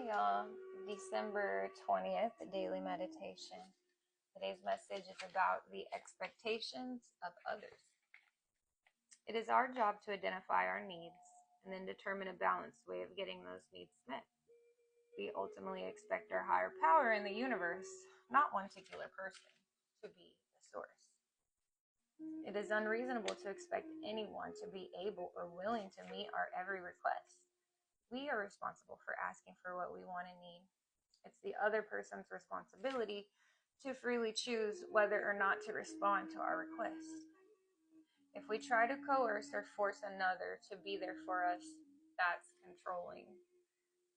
y'all. December 20th, daily meditation. Today's message is about the expectations of others. It is our job to identify our needs and then determine a balanced way of getting those needs met. We ultimately expect our higher power in the universe, not one particular person, to be the source. It is unreasonable to expect anyone to be able or willing to meet our every request. We are responsible for asking for what we want and need. It's the other person's responsibility to freely choose whether or not to respond to our request. If we try to coerce or force another to be there for us, that's controlling.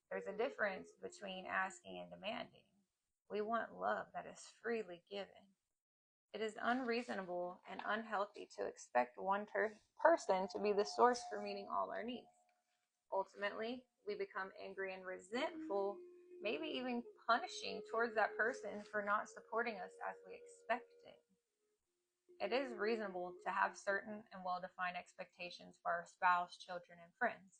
There's a difference between asking and demanding. We want love that is freely given. It is unreasonable and unhealthy to expect one person to be the source for meeting all our needs. Ultimately, we become angry and resentful, maybe even punishing towards that person for not supporting us as we expected. It is reasonable to have certain and well-defined expectations for our spouse, children, and friends.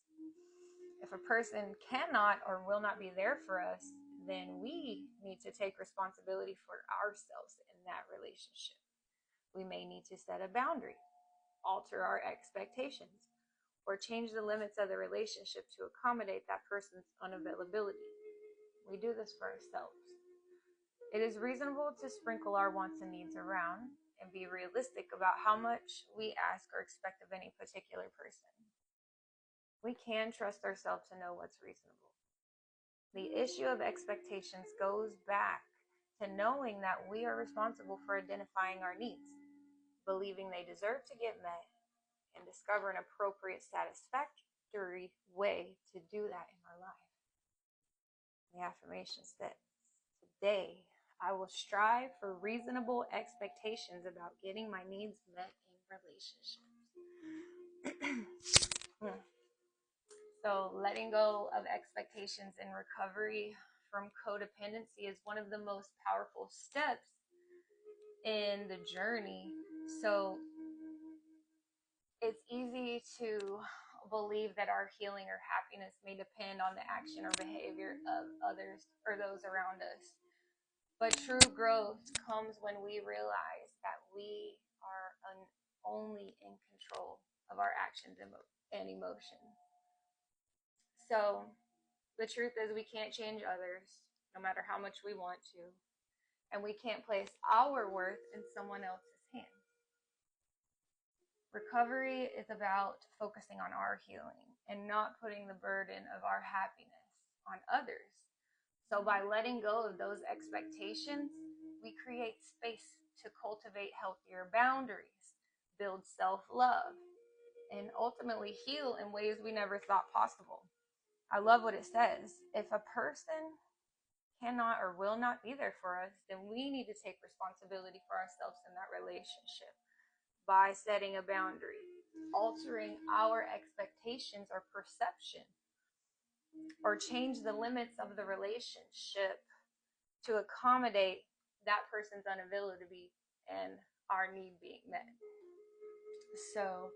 If a person cannot or will not be there for us, then we need to take responsibility for ourselves in that relationship. We may need to set a boundary, alter our expectations, or change the limits of the relationship to accommodate that person's unavailability. We do this for ourselves. It is reasonable to sprinkle our wants and needs around and be realistic about how much we ask or expect of any particular person. We can trust ourselves to know what's reasonable. The issue of expectations goes back to knowing that we are responsible for identifying our needs, believing they deserve to get met, and discover an appropriate, satisfactory way to do that in our life. The affirmation says, today I will strive for reasonable expectations about getting my needs met in relationships. So letting go of expectations in recovery from codependency is one of the most powerful steps in the journey. So it's easy to believe that our healing or happiness may depend on the action or behavior of others or those around us. But true growth comes when we realize that we are only in control of our actions and emotions. So the truth is we can't change others, no matter how much we want to. And we can't place our worth in someone else's hands. Recovery is about focusing on our healing and not putting the burden of our happiness on others. So by letting go of those expectations, we create space to cultivate healthier boundaries, build self-love, and ultimately heal in ways we never thought possible. I love what it says. If a person cannot or will not be there for us, then we need to take responsibility for ourselves in that relationship by setting a boundary, altering our expectations or perception, or change the limits of the relationship to accommodate that person's unavailability and our need being met. So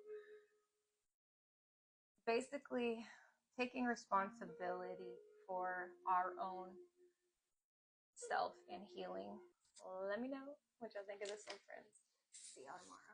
basically, taking responsibility for our own self and healing. Let me know what y'all think of this one, friends. See y'all tomorrow.